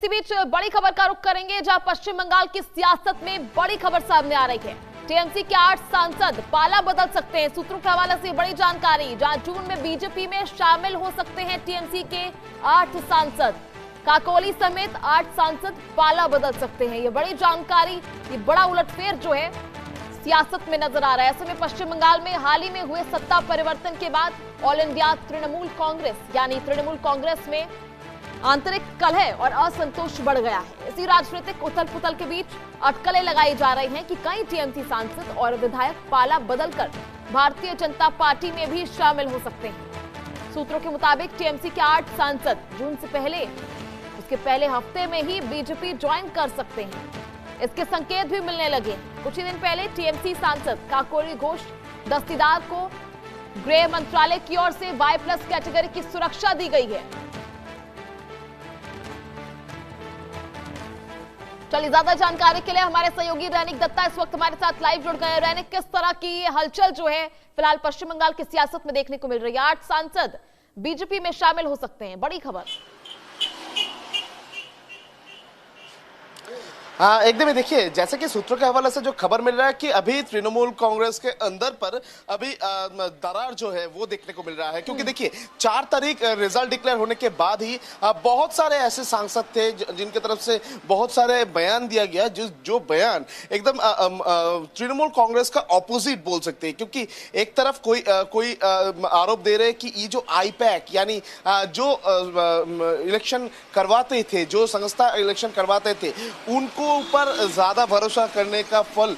इसी बीच बड़ी खबर का रुख करेंगे, जहां पश्चिम बंगाल की सियासत में बड़ी खबर सामने आ रही है। टीएमसी के 8 सांसद पाला बदल सकते हैं। सूत्रों के हवाले से बड़ी जानकारी, जहां जून में बीजेपी में शामिल हो सकते हैं टीएमसी के 8 सांसद। काकोली समेत 8 सांसद पाला बदल सकते हैं। ये बड़ी जानकारी, ये बड़ा उलटफेर जो है सियासत में नजर आ रहा है। ऐसे में पश्चिम बंगाल में हाल ही में हुए सत्ता परिवर्तन के बाद ऑल इंडिया तृणमूल कांग्रेस यानी तृणमूल कांग्रेस में आंतरिक कलह और असंतोष बढ़ गया है। इसी राजनीतिक उथल पुथल के बीच अटकलें लगाई जा रही हैं कि कई टीएमसी सांसद और विधायक पाला बदलकर भारतीय जनता पार्टी में भी शामिल हो सकते हैं। सूत्रों के मुताबिक टीएमसी के 8 सांसद जून से पहले उसके पहले हफ्ते में ही बीजेपी ज्वाइन कर सकते हैं। इसके संकेत भी मिलने लगे। कुछ ही दिन पहले टीएमसी सांसद काकोली घोष दस्तीदार को गृह मंत्रालय की ओर से Y+ कैटेगरी की सुरक्षा दी गई है। चलिए, ज्यादा जानकारी के लिए हमारे सहयोगी रैनिक दत्ता इस वक्त हमारे साथ लाइव जुड़ गए हैं। रैनिक, किस तरह की हलचल जो है फिलहाल पश्चिम बंगाल की सियासत में देखने को मिल रही है? 8 सांसद बीजेपी में शामिल हो सकते हैं, बड़ी खबर। हाँ, एकदम देखिए, जैसे कि सूत्रों के हवाले से जो खबर मिल रहा है कि अभी तृणमूल कांग्रेस के अंदर पर अभी दरार जो है वो देखने को मिल रहा है, क्योंकि देखिए 4 तारीख रिजल्ट डिक्लेयर होने के बाद ही बहुत सारे ऐसे सांसद थे जिनके तरफ से बहुत सारे बयान दिया गया, जो बयान एकदम तृणमूल कांग्रेस का ऑपोजिट बोल सकते हैं। क्योंकि एक तरफ कोई आरोप दे रहे कि ये जो IPAC यानी जो इलेक्शन करवाते थे, जो संस्था इलेक्शन करवाते थे, उनको ऊपर ज्यादा भरोसा करने का फल,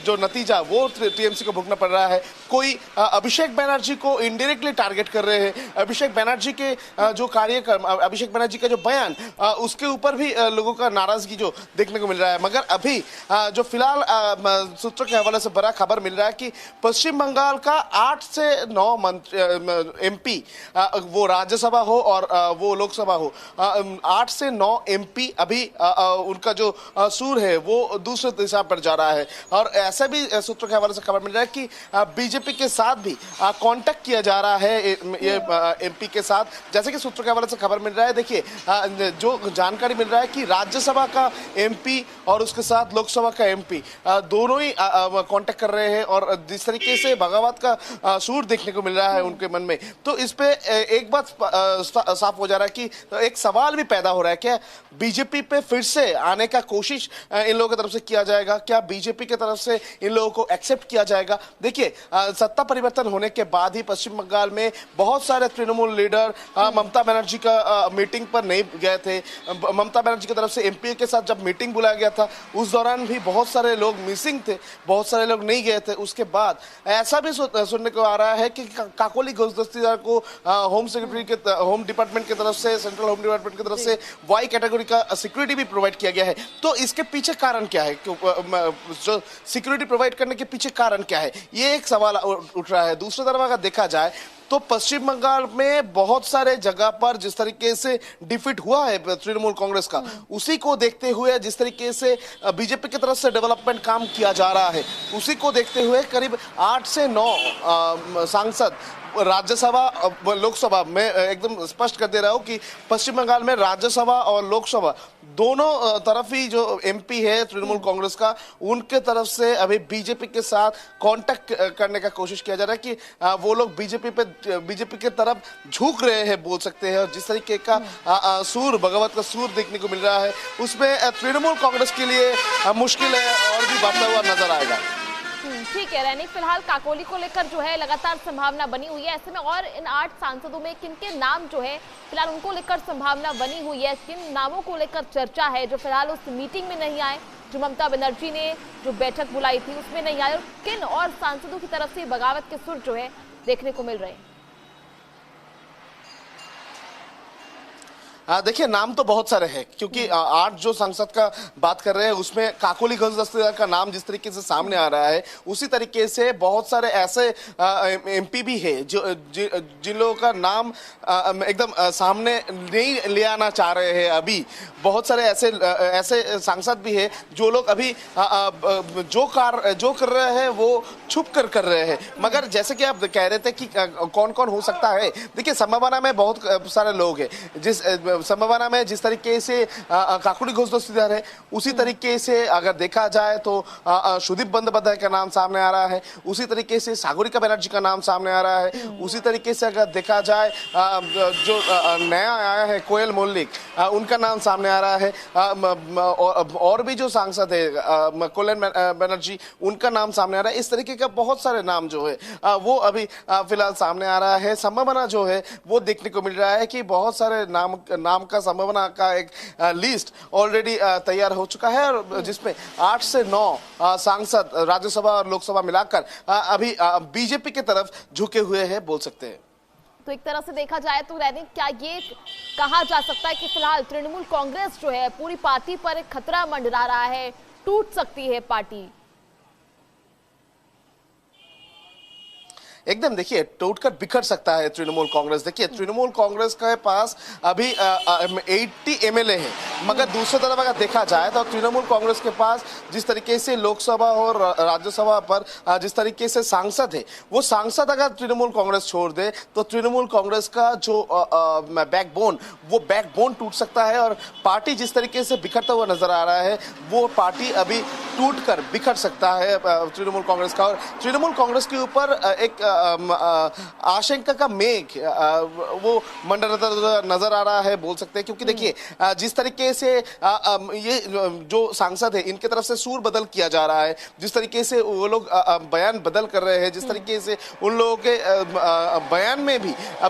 जो नतीजा वो टीएमसी को भुगतना पड़ रहा है। कोई अभिषेक बनर्जी को इनडायरेक्टली टारगेट कर रहे हैं। अभिषेक बनर्जी के जो कार्यक्रम, अभिषेक बनर्जी का जो बयान, उसके ऊपर भी लोगों का नाराजगी जो देखने को मिल रहा है। मगर अभी जो फिलहाल सूत्रों के हवाले से बड़ा खबर मिल रहा है कि पश्चिम बंगाल का 8 से 9 MP, वो राज्यसभा हो और वो लोकसभा हो, 8 से 9 MP अभी उनका जो सूर है वो दूसरे दिशा पर जा रहा है। और ऐसा भी सूत्रों के हवाले से खबर मिल रहा है कि बीजेपी के साथ भी कांटेक्ट किया जा रहा है ये MP के साथ। जैसे कि सूत्रों के हवाले से खबर मिल रहा है, देखिए जो जानकारी मिल रहा है कि राज्यसभा का MP और उसके साथ लोकसभा का MP दोनों ही कांटेक्ट कर रहे हैं। और जिस तरीके से बगावत का सूर देखने को मिल रहा है उनके मन में, तो इस पे एक बात साफ हो जा रहा है कि एक सवाल भी पैदा हो रहा है, क्या बीजेपी पे फिर से आने का कोशिश इन लोगों की तरफ से किया जाएगा? क्या बीजेपी की तरफ से इन लोगों को एक्सेप्ट किया जाएगा? देखिए, सत्ता परिवर्तन होने के बाद ही पश्चिम बंगाल में बहुत सारे तृणमूल लीडर ममता बनर्जी का मीटिंग पर नहीं गए थे। ममता बनर्जी की तरफ से MP के साथ जब मीटिंग बुलाया गया था, उस दौरान भी बहुत सारे लोग मिसिंग थे, बहुत सारे लोग नहीं गए थे। उसके बाद ऐसा भी सुनने को आ रहा है कि काकोली घोष दस्तीदार को होम डिपार्टमेंट की तरफ से, सेंट्रल होम डिपार्टमेंट की तरफ से Y कैटेगरी का सिक्योरिटी भी प्रोवाइड किया गया है। तो इसके पीछे कारण क्या है? जो सिक्योरिटी प्रोवाइड करने के पीछे कारण क्या है, ये एक सवाल उठ रहा है। दूसरी तरफ अगर देखा जाए तो पश्चिम बंगाल में बहुत सारे जगह पर जिस तरीके से डिफीट हुआ है तृणमूल कांग्रेस का, उसी को देखते हुए जिस तरीके से बीजेपी की तरफ से डेवलपमेंट काम किया जा रहा है, उसी को देखते हुए करीब 8 से 9 सांसद राज्यसभा लोकसभा में, एकदम स्पष्ट कर दे रहा हूं कि पश्चिम बंगाल में राज्यसभा और लोकसभा दोनों तरफ ही जो MP है तृणमूल कांग्रेस का, उनके तरफ से अभी बीजेपी के साथ कांटेक्ट करने का कोशिश किया जा रहा है कि वो लोग बीजेपी के तरफ झुक रहे हैं बोल सकते हैं। और जिस तरीके का सूर, बगावत का सूर देखने को मिल रहा है, उसमें तृणमूल कांग्रेस के लिए मुश्किल है और भी बढ़ता हुआ नजर आएगा। ठीक है रैनिक, फिलहाल काकोली को लेकर जो है लगातार संभावना बनी हुई है। ऐसे में और इन 8 सांसदों में किन के नाम जो है फिलहाल उनको लेकर संभावना बनी हुई है, किन नामों को लेकर चर्चा है जो फिलहाल उस मीटिंग में नहीं आए, जो ममता बनर्जी ने जो बैठक बुलाई थी उसमें नहीं आए, और किन और सांसदों की तरफ से बगावत के सुर जो है देखने को मिल रहे हैं? देखिए, नाम तो बहुत सारे हैं, क्योंकि 8 जो सांसद का बात कर रहे हैं उसमें काकोली घोष दस्तीदार का नाम जिस तरीके से सामने आ रहा है, उसी तरीके से बहुत सारे ऐसे MP भी है जिन लोगों का नाम एकदम सामने नहीं ले आना चाह रहे हैं। अभी बहुत सारे ऐसे सांसद भी है जो लोग अभी जो कर रहे हैं वो छुप कर रहे हैं। मगर जैसे कि आप कह रहे थे कि कौन कौन हो सकता है, देखिए संभावना में बहुत सारे लोग हैं। जिस संभावना में जिस तरीके से काकुली घोष दस्तीदार है, उसी तरीके से अगर देखा जाए तो सुदीप बंदोपाध्याय का नाम सामने आ रहा है, उसी तरीके से सागरिका बनर्जी का नाम सामने आ रहा है, उसी तरीके से अगर देखा जाए जो नया आया है कोयल मौलिक, उनका नाम सामने आ रहा है, और भी जो सांसद है कोयल बनर्जी, उनका नाम सामने आ रहा है। इस तरीके का बहुत सारे नाम जो है वो अभी फिलहाल सामने आ रहा है। संभावना जो है वो देखने को मिल रहा है कि बहुत सारे नाम का संभावना का एक लिस्ट ऑलरेडी तैयार हो चुका है, और जिसमें 8 से 9 सांसद राज्यसभा और लोकसभा मिलाकर अभी बीजेपी की तरफ झुके हुए हैं बोल सकते हैं। तो एक तरह से देखा जाए तो रैनी, क्या ये कहा जा सकता है कि फिलहाल तृणमूल कांग्रेस जो है पूरी पार्टी पर एक खतरा मंडरा रहा है, टूट सकती है पार्टी? एकदम देखिए, टूटकर बिखर सकता है तृणमूल कांग्रेस। देखिए, तृणमूल कांग्रेस के पास अभी 80 एमएलए है, मगर दूसरी तरफ अगर देखा जाए तो तृणमूल कांग्रेस के पास जिस तरीके से लोकसभा और राज्यसभा पर जिस तरीके से सांसद है, वो सांसद अगर तृणमूल कांग्रेस छोड़ दे तो तृणमूल कांग्रेस का जो बैकबोन टूट सकता है, और पार्टी जिस तरीके से बिखरता हुआ नजर आ रहा है, वो पार्टी अभी टूटकर बिखर सकता है तृणमूल कांग्रेस का। और तृणमूल कांग्रेस के ऊपर एक आशंका का मेघ वो मंडराता नजर आ रहा है बोल सकते हैं, क्योंकि देखिए जिस तरीके से ये जो सांसद है इनके तरफ से सूर बदल किया जा रहा है, जिस तरीके से वो लोग बयान बदल कर रहे हैं, जिस तरीके से उन लोगों के बयान में भी अभी